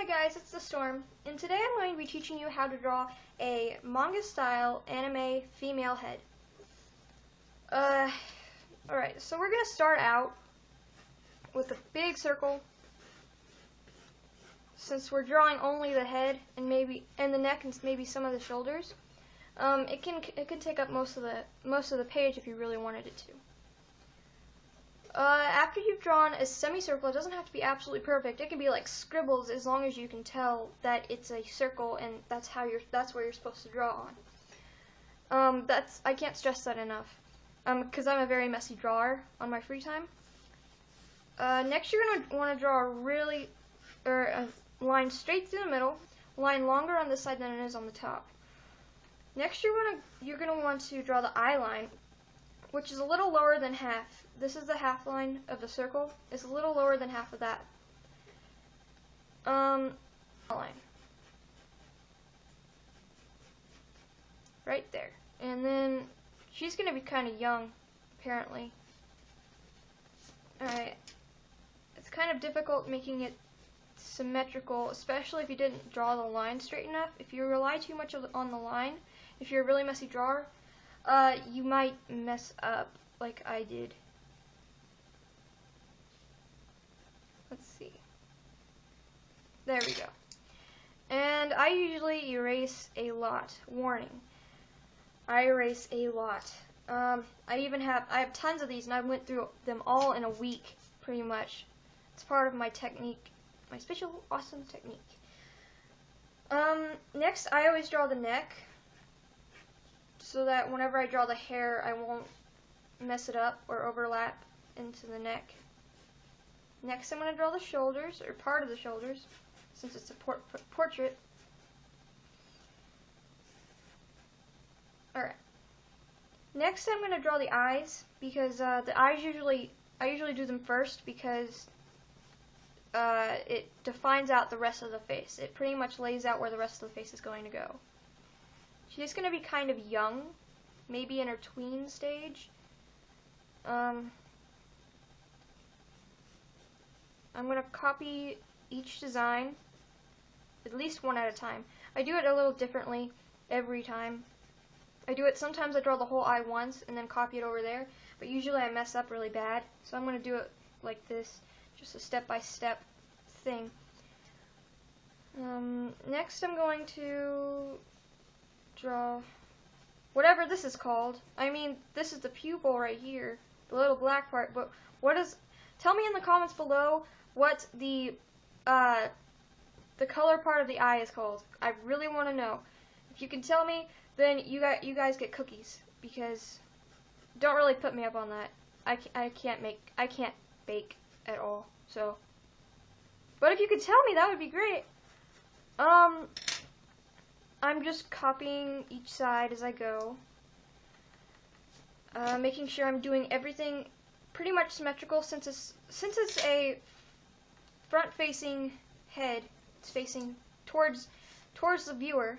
Hi guys, it's the Storm, and today I'm going to be teaching you how to draw a manga-style anime female head. Alright, so we're going to start out with a big circle, since we're drawing only the head and the neck and maybe some of the shoulders. It can take up most of the page if you really wanted it to. After you've drawn a semicircle, it doesn't have to be absolutely perfect. It can be like scribbles as long as you can tell that it's a circle and that's where you're supposed to draw on. I can't stress that enough. Because I'm a very messy drawer on my free time. Next, you're gonna want to draw a line straight through the middle, a line longer on this side than it is on the top. Next, you're gonna want to draw the eye line, which is a little lower than half. This is the half line of the circle. It's a little lower than half of that. Line. Right there. And then she's going to be kind of young, apparently. Alright. It's kind of difficult making it symmetrical, especially if you didn't draw the line straight enough. If you rely too much on the line, if you're a really messy drawer, you might mess up like I did. Let's see. There we go. And I usually erase a lot. Warning. I erase a lot. I have tons of these, and I went through them all in a week, pretty much. It's part of my technique, my special awesome technique. Next, I always draw the neck, so that whenever I draw the hair, I won't mess it up or overlap into the neck. Next, I'm going to draw the shoulders, or part of the shoulders, since it's a portrait. Alright. Next, I'm going to draw the eyes, because the eyes I usually do them first, because it defines out the rest of the face. It pretty much lays out where the rest of the face is going to go. She's going to be kind of young, maybe in her tween stage. I'm going to copy each design, at least one at a time. I do it a little differently every time. Sometimes I draw the whole eye once and then copy it over there, but usually I mess up really bad. So I'm going to do it like this, just a step-by-step thing. Next I'm going to draw whatever this is called. I mean, this is the pupil right here, the little black part, but tell me in the comments below what the color part of the eye is called. I really want to know. If you can tell me, then you guys get cookies, because don't really put me up on that. I can't bake at all. So, but if you could tell me, that would be great. I'm just copying each side as I go, making sure I'm doing everything pretty much symmetrical, since it's a front-facing head. It's facing towards the viewer.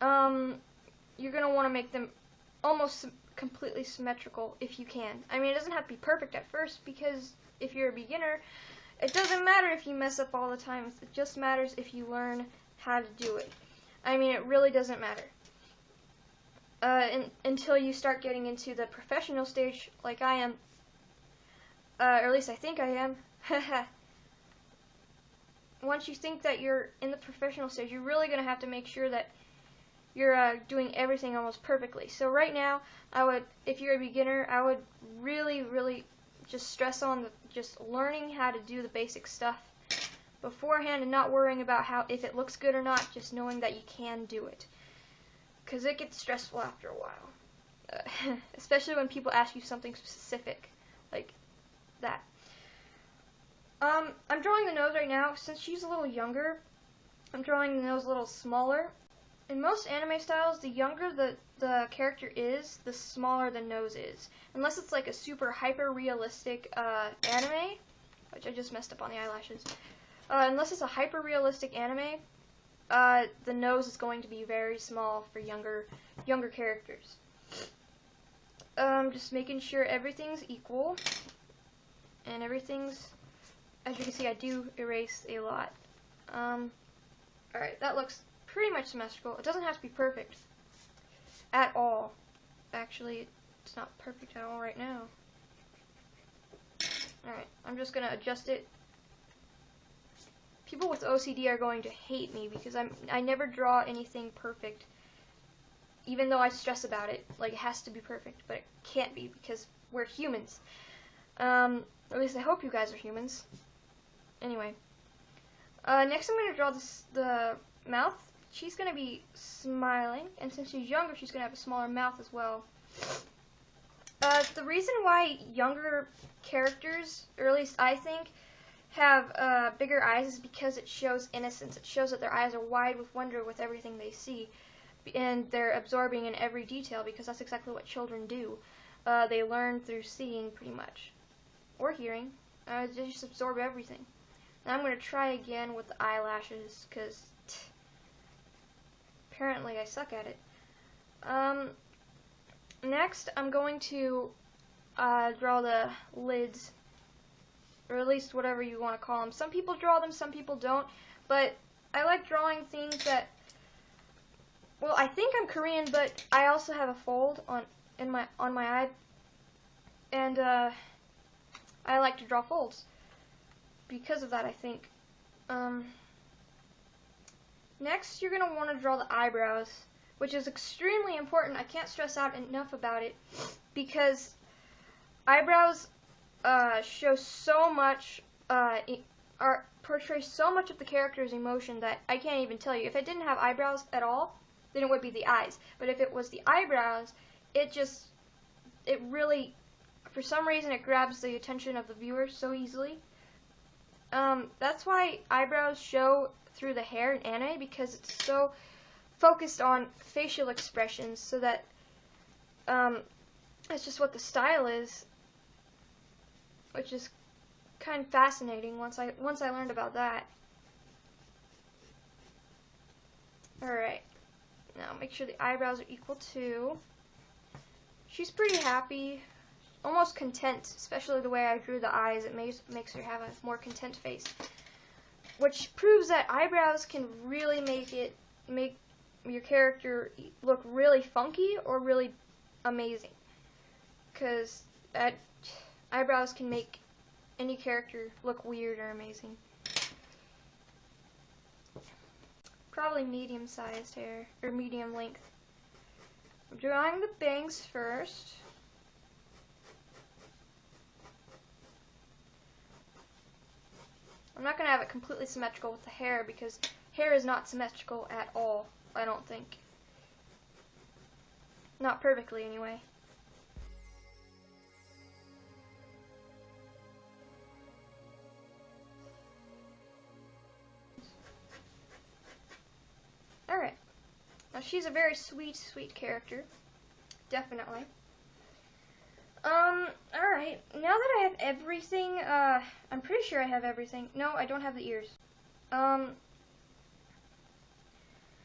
You're gonna want to make them almost completely symmetrical if you can. I mean, it doesn't have to be perfect at first, because if you're a beginner, it doesn't matter if you mess up all the time. It just matters if you learn how to do it. I mean, it really doesn't matter. Until you start getting into the professional stage, like I am. Or at least I think I am. Once you think that you're in the professional stage, you're really going to have to make sure that you're doing everything almost perfectly. So right now, if you're a beginner, I would really, really just stress on just learning how to do the basic stuff beforehand, and not worrying about if it looks good or not, just knowing that you can do it. Because it gets stressful after a while. Especially when people ask you something specific, like that. I'm drawing the nose right now. Since she's a little younger, I'm drawing the nose a little smaller. In most anime styles, the younger the character is, the smaller the nose is. Unless it's like a super hyper-realistic anime, which I just messed up on the eyelashes. Unless it's a hyper-realistic anime, the nose is going to be very small for younger characters. Just making sure everything's equal, and everything's, as you can see, I do erase a lot. Alright, that looks pretty much symmetrical. It doesn't have to be perfect at all. Actually, it's not perfect at all right now. Alright, I'm just going to adjust it. People with OCD are going to hate me because I never draw anything perfect. Even though I stress about it, like it has to be perfect, but it can't be because we're humans. At least I hope you guys are humans. Anyway. Next I'm going to draw the mouth. She's going to be smiling, and since she's younger, she's going to have a smaller mouth as well. The reason why younger characters, or at least I think, have bigger eyes is because it shows innocence. It shows that their eyes are wide with wonder with everything they see, and they're absorbing in every detail because that's exactly what children do. They learn through seeing pretty much, or hearing. They just absorb everything. Now I'm going to try again with the eyelashes because apparently I suck at it. Next I'm going to draw the lids, or at least whatever you want to call them. Some people draw them, some people don't, but I like drawing things that, well, I think I'm Korean, but I also have a fold on my eye, and I like to draw folds because of that, I think. Next, you're going to want to draw the eyebrows, which is extremely important. I can't stress out enough about it because eyebrows show so much, portray so much of the character's emotion that I can't even tell you. If it didn't have eyebrows at all, then it would be the eyes. But if it was the eyebrows, it really, for some reason, it grabs the attention of the viewer so easily. That's why eyebrows show through the hair in anime, because it's so focused on facial expressions, so that it's just what the style is, which is kind of fascinating once I learned about that. Alright, now make sure the eyebrows are equal too. She's pretty happy, almost content, especially the way I drew the eyes. It makes her have a more content face, which proves that eyebrows can really make your character look really funky or really amazing, because eyebrows can make any character look weird or amazing. Probably medium-sized hair, or medium length. I'm drawing the bangs first. I'm not going to have it completely symmetrical with the hair, because hair is not symmetrical at all, I don't think. Not perfectly, anyway. Alright. Now she's a very sweet, sweet character. Definitely. Alright. Now that I have everything, I'm pretty sure I have everything. No, I don't have the ears.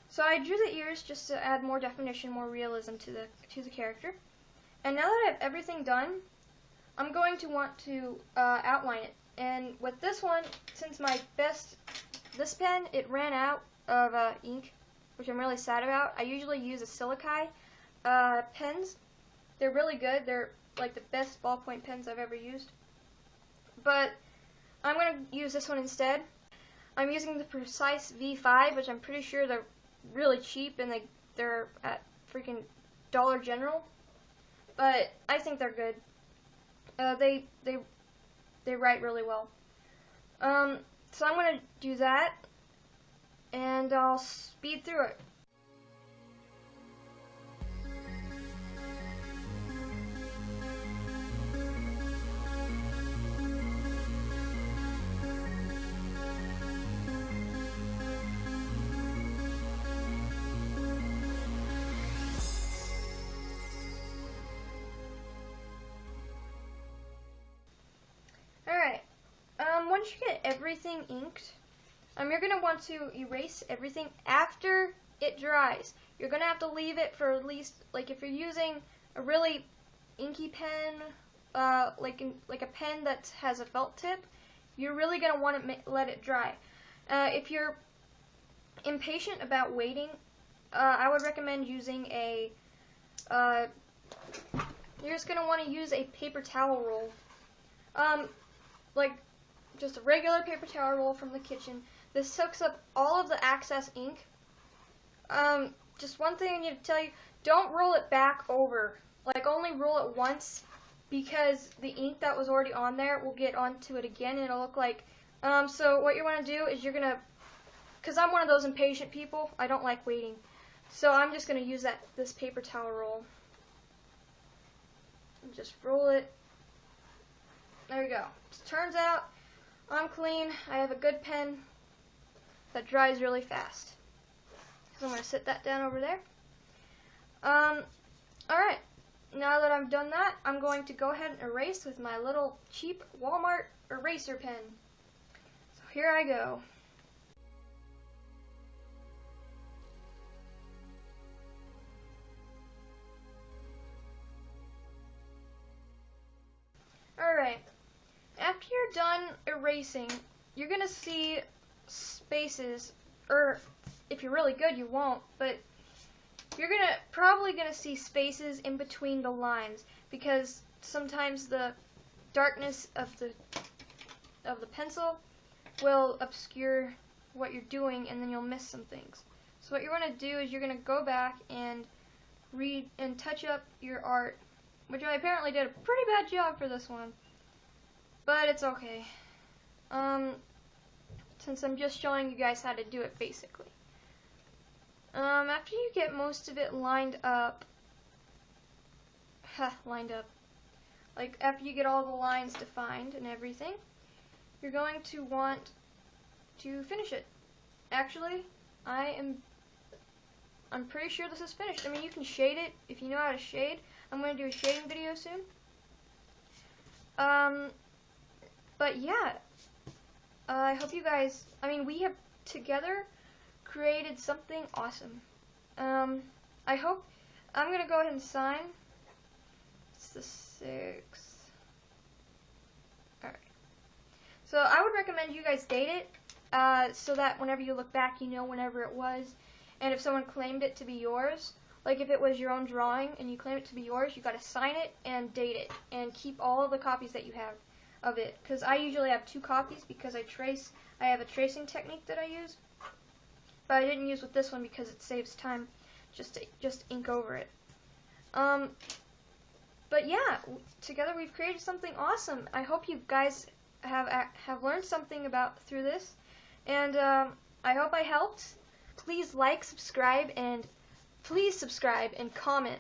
So I drew the ears just to add more definition, more realism to the character. And now that I have everything done, I'm going to want to outline it. And with this one, since this pen, it ran out of ink, which I'm really sad about. I usually use a silica pens. They're really good. They're like the best ballpoint pens I've ever used. But I'm going to use this one instead. I'm using the Precise V5, which I'm pretty sure they're really cheap, and they're at freaking Dollar General. But I think they're good. They write really well. So I'm going to do that, and I'll speed through it. Alright, once you get everything inked, you're going to want to erase everything after it dries. You're going to have to leave it for at least, like if you're using a really inky pen, like a pen that has a felt tip, you're really going to want to let it dry. If you're impatient about waiting, I would recommend using a, you're just going to want to use a paper towel roll. Like just a regular paper towel roll from the kitchen. This soaks up all of the excess ink. Just one thing I need to tell you, don't roll it back over. Like only roll it once, because the ink that was already on there will get onto it again and it'll look like, so what you want to do is you're going to, because I'm one of those impatient people, I don't like waiting. So I'm just going to use this paper towel roll. And just roll it. There you go. Turns out I'm clean. I have a good pen that dries really fast. So I'm going to sit that down over there. Alright. Now that I've done that, I'm going to go ahead and erase with my little cheap Walmart eraser pen. So here I go. Alright. After you're done erasing, you're going to see spaces, or if you're really good you won't, but you're probably going to see spaces in between the lines, because sometimes the darkness of the pencil will obscure what you're doing and then you'll miss some things. So what you're going to do is you're going to go back and read and touch up your art, which I apparently did a pretty bad job for this one, but it's okay, since I'm just showing you guys how to do it basically. After you get most of it lined up, like after you get all the lines defined and everything, you're going to want to finish it. Actually, I'm pretty sure this is finished. I mean, you can shade it if you know how to shade. I'm going to do a shading video soon. But yeah, I hope you guys, I mean, we have together created something awesome. I hope, I'm going to go ahead and sign. It's the 6th. Alright. So I would recommend you guys date it, so that whenever you look back, you know whenever it was. And if someone claimed it to be yours, like if it was your own drawing and you claim it to be yours, you got to sign it and date it and keep all of the copies that you have of it. Because I usually have 2 copies because I have a tracing technique that I use. But I didn't use with this one because it saves time just ink over it. But yeah, together we've created something awesome. I hope you guys have learned something through this, and I hope I helped. Please like, subscribe, and please subscribe and comment.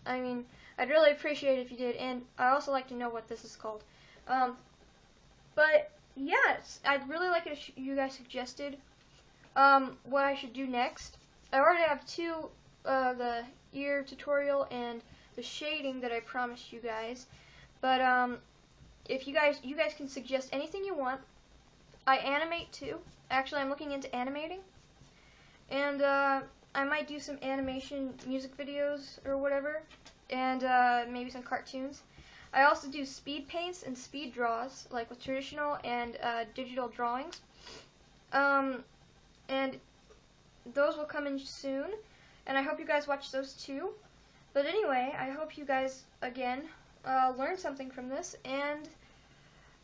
I mean, I'd really appreciate it if you did, and I also like to know what this is called. But yeah, I'd really like it if you guys suggested what I should do next. I already have 2, the ear tutorial and the shading that I promised you guys. But if you guys can suggest anything you want. I animate too. Actually, I'm looking into animating, and I might do some animation music videos or whatever, and maybe some cartoons. I also do speed paints and speed draws, like with traditional and digital drawings. And those will come in soon, and I hope you guys watch those too. But anyway, I hope you guys, again, learned something from this, and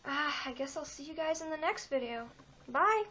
I guess I'll see you guys in the next video. Bye!